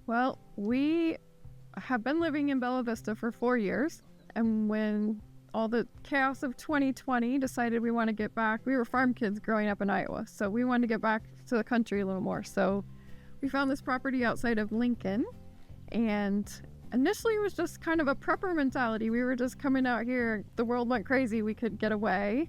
Well, we have been living in Bella Vista for 4 years, and when all the chaos of 2020 decided we want to get back, we were farm kids growing up in Iowa, so we wanted to get back to the country a little more. So we found this property outside of Lincoln, and initially it was just kind of a prepper mentality. We were just coming out here, the world went crazy, we could get away.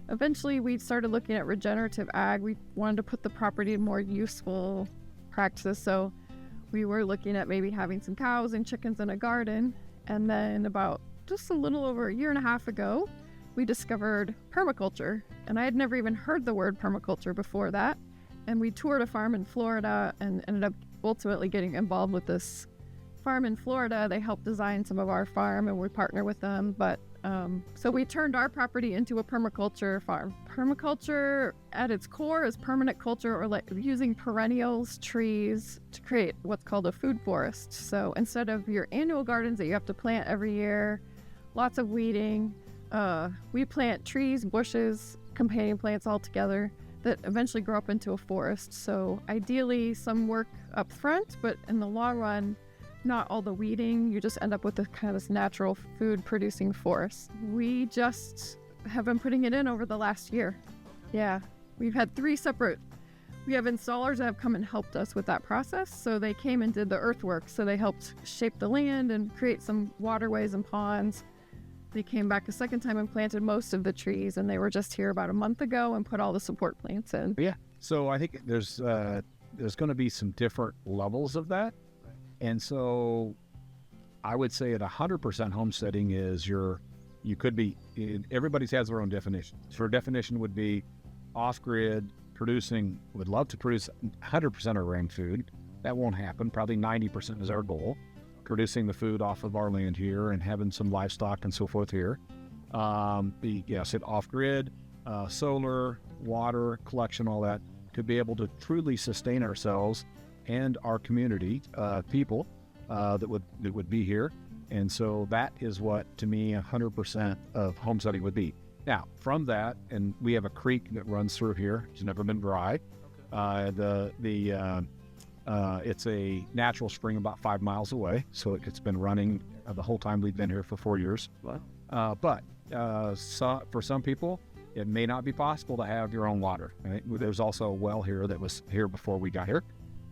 Eventually we started looking at regenerative ag. We wanted to put the property in more useful practices, so we were looking at maybe having some cows and chickens in a garden. And then about just a little over a year and a half ago, we discovered permaculture. And I had never even heard the word permaculture before that. And we toured a farm in Florida and ended up ultimately getting involved with this farm in Florida. They helped design some of our farm and we partner with them. But so we turned our property into a permaculture farm. Permaculture at its core is permanent culture, or like using perennials, trees, to create what's called a food forest. So instead of your annual gardens that you have to plant every year, lots of weeding, we plant trees, bushes, companion plants all together that eventually grow up into a forest. So ideally some work up front, but in the long run, not all the weeding. You just end up with this kind of this natural food producing forest. We just have been putting it in over the last year. Yeah, we've had we have installers that have come and helped us with that process. So they came and did the earthwork. So they helped shape the land and create some waterways and ponds. They came back a second time and planted most of the trees, and they were just here about a month ago and put all the support plants in. Yeah, so I think there's going to be some different levels of that. And so I would say at 100% homesteading is you could be, everybody has their own definition. So a definition would be off-grid, would love to produce 100% of our own food. That won't happen. Probably 90% is our goal. Producing the food off of our land here and having some livestock and so forth here. Said off-grid, solar, water, collection, all that, to be able to truly sustain ourselves and our community, people that would be here. And so that is what, to me, 100% of homesteading would be. Now, from that, and we have a creek that runs through here. It's never been dry. It's a natural spring about 5 miles away, so it's been running the whole time we've been here for 4 years. But for some people, it may not be possible to have your own water. Right? There's also a well here that was here before we got here.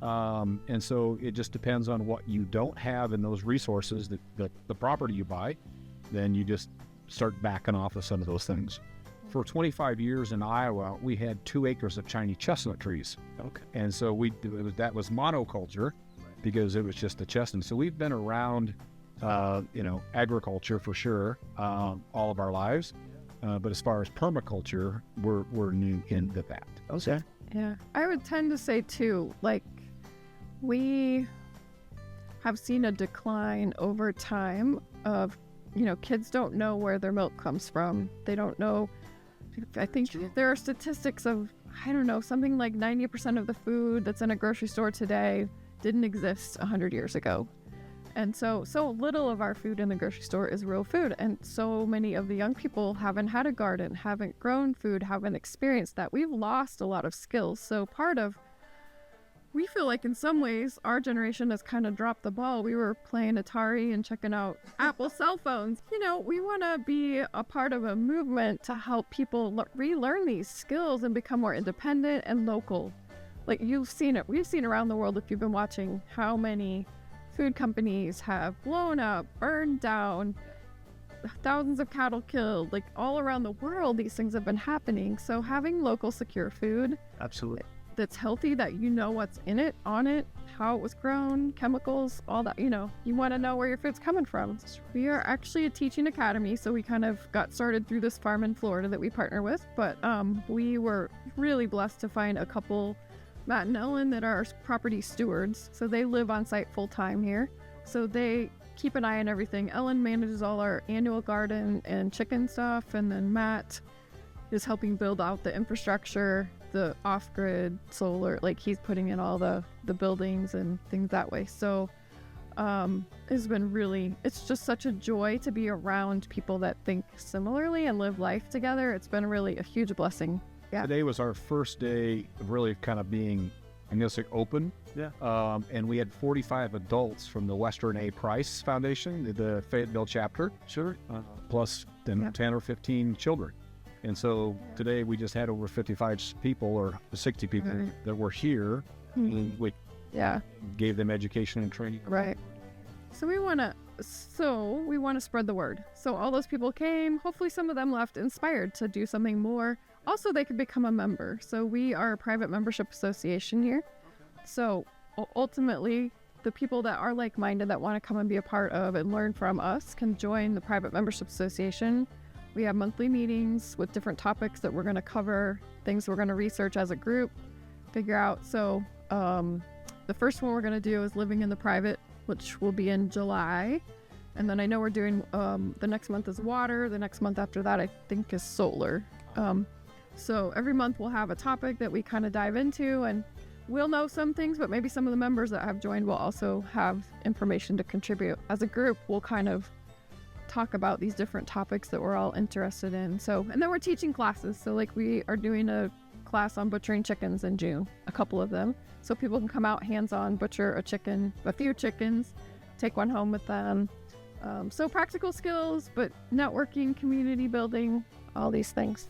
And so it just depends on what you don't have in those resources, the property you buy, then you just start backing off of some of those things. For 25 years in Iowa, we had 2 acres of Chinese chestnut trees. Okay. And so that was monoculture because it was just the chestnut. So we've been around, agriculture for sure, all of our lives. But as far as permaculture, we're new into that. Okay. Yeah, I would tend to say too, like, we have seen a decline over time of, kids don't know where their milk comes from. They don't know. I think there are statistics of, something like 90% of the food that's in a grocery store today didn't exist 100 years ago. And so little of our food in the grocery store is real food. And so many of the young people haven't had a garden, haven't grown food, haven't experienced that. We've lost a lot of skills. So we feel like in some ways our generation has kind of dropped the ball. We were playing Atari and checking out Apple cell phones. We want to be a part of a movement to help people relearn these skills and become more independent and local. Like you've seen it. We've seen around the world, if you've been watching, how many food companies have blown up, burned down, thousands of cattle killed. Like all around the world, these things have been happening. So having local secure food. Absolutely. That's healthy, that what's in it, on it, how it was grown, chemicals, all that, you want to know where your food's coming from. We are actually a teaching academy, so we kind of got started through this farm in Florida that we partner with, but we were really blessed to find a couple, Matt and Ellen, that are property stewards. So they live on site full time here. So they keep an eye on everything. Ellen manages all our annual garden and chicken stuff, and then Matt is helping build out the infrastructure, the off-grid solar, like he's putting in all the buildings and things that way. So it's just such a joy to be around people that think similarly and live life together. It's been really a huge blessing. Yeah. Today was our first day of really kind of being I'm going to say open. Yeah. And we had 45 adults from the Western A. Price Foundation, the Fayetteville chapter. Sure. Plus then 10 or 15 children. And so today we just had over 55 people or 60 people that were here. And we gave them education and training. Right. So we want to spread the word. So all those people came, hopefully some of them left inspired to do something more. Also, they could become a member. So we are a private membership association here. So ultimately, the people that are like-minded that want to come and be a part of and learn from us can join the private membership association. We have monthly meetings with different topics that we're going to cover, things we're going to research as a group, figure out. So the first one we're going to do is living in the private, which will be in July. And then I know we're doing, the next month is water. The next month after that, I think, is solar. So every month we'll have a topic that we kind of dive into, and we'll know some things, but maybe some of the members that have joined will also have information to contribute. As a group, we'll kind of talk about these different topics that we're all interested in. So, and then we're teaching classes. So like we are doing a class on butchering chickens in June, a couple of them. So people can come out hands-on, butcher a few chickens, take one home with them. So practical skills, but networking, community building, all these things.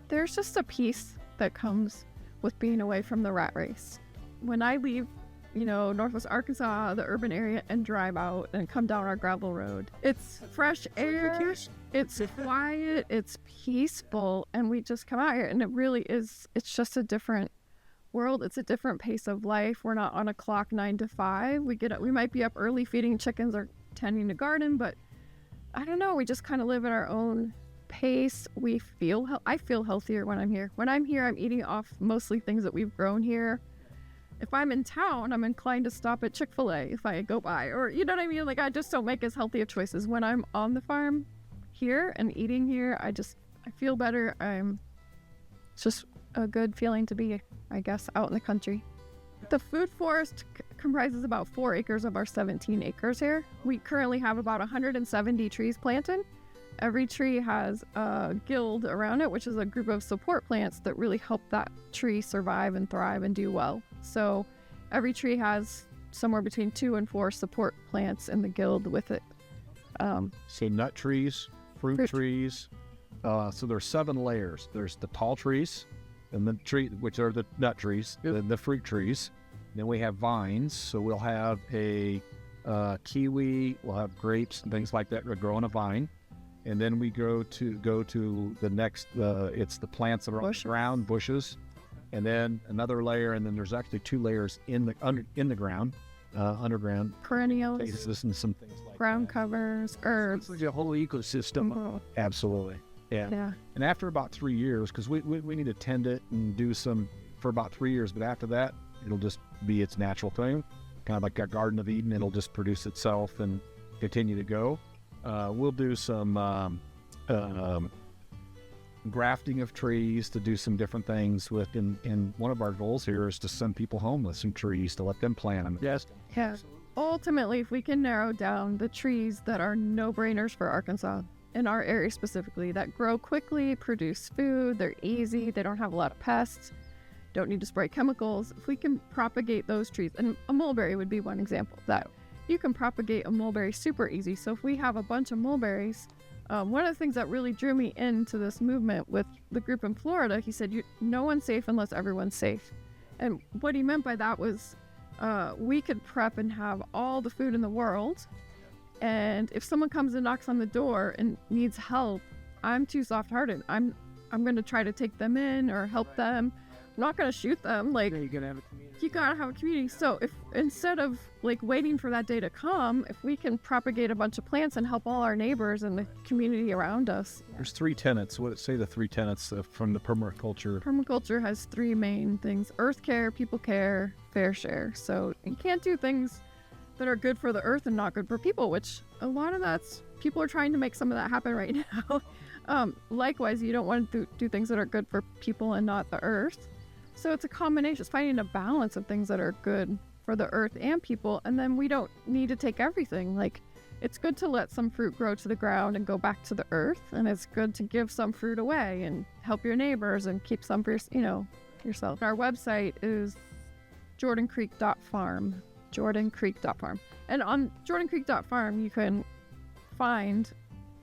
There's just a peace that comes with being away from the rat race. When I leave, Northwest Arkansas, the urban area, and drive out and come down our gravel road, it's fresh air, it's quiet, it's peaceful, and we just come out here, and it really is, it's just a different world. It's a different pace of life. We're not on a clock 9 to 5. We might be up early feeding chickens or tending the garden, but I don't know, we just kind of live at our own pace. I feel healthier when I'm here. When I'm here, I'm eating off mostly things that we've grown here. If I'm in town, I'm inclined to stop at Chick-fil-A if I go by, or you know what I mean? Like, I just don't make as healthy of choices. When I'm on the farm here and eating here, I feel better. It's just a good feeling to be, I guess, out in the country. The food forest comprises about 4 acres of our 17 acres here. We currently have about 170 trees planted. Every tree has a guild around it, which is a group of support plants that really help that tree survive and thrive and do well. So every tree has somewhere between 2 and 4 support plants in the guild with it. So nut trees, fruit trees. So there's 7 layers. There's the tall trees, and the tree, which are the nut trees, the fruit trees. Then we have vines. So we'll have a kiwi, we'll have grapes and things like that that grow on a vine. And then we go to the next, it's the plants that are on the ground, bushes, and then another layer, and then there's actually 2 layers in the ground, underground. Perennials. And some things like ground covers, herbs. It's like a whole ecosystem. Mm-hmm. Absolutely. Yeah. And after about 3 years, because we need to tend it and do some for about 3 years, but after that, it'll just be its natural thing, kind of like a Garden of Eden. It'll just produce itself and continue to go. We'll do some grafting of trees to do some different things with, and one of our goals here is to send people home with some trees to let them plant them. Yes. Yeah. Ultimately, if we can narrow down the trees that are no-brainers for Arkansas, in our area specifically, that grow quickly, produce food, they're easy, they don't have a lot of pests, don't need to spray chemicals. If we can propagate those trees, and a mulberry would be one example of that. You can propagate a mulberry super easy. So if we have a bunch of mulberries, one of the things that really drew me into this movement with the group in Florida, he said, no one's safe unless everyone's safe. And what he meant by that was we could prep and have all the food in the world. And if someone comes and knocks on the door and needs help, I'm too soft-hearted. I'm going to try to take them in or help them. I'm not going to shoot them. Like, You're gonna have a community. You gotta have a community. So if instead of like waiting for that day to come, if we can propagate a bunch of plants and help all our neighbors and the community around us. There's 3 tenets. What say the 3 tenets from the permaculture? Permaculture has 3 main things: earth care, people care, fair share. So you can't do things that are good for the earth and not good for people, which a lot of people are trying to make some of that happen right now. Likewise, you don't want to do things that are good for people and not the earth. So it's a combination. It's finding a balance of things that are good for the earth and people. And then we don't need to take everything. Like, it's good to let some fruit grow to the ground and go back to the earth. And it's good to give some fruit away and help your neighbors and keep some for, yourself. Our website is jordancreek.farm. jordancreek.farm. And on jordancreek.farm, you can find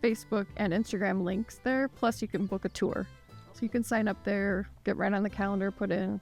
Facebook and Instagram links there. Plus, you can book a tour. So you can sign up there, get right on the calendar, put in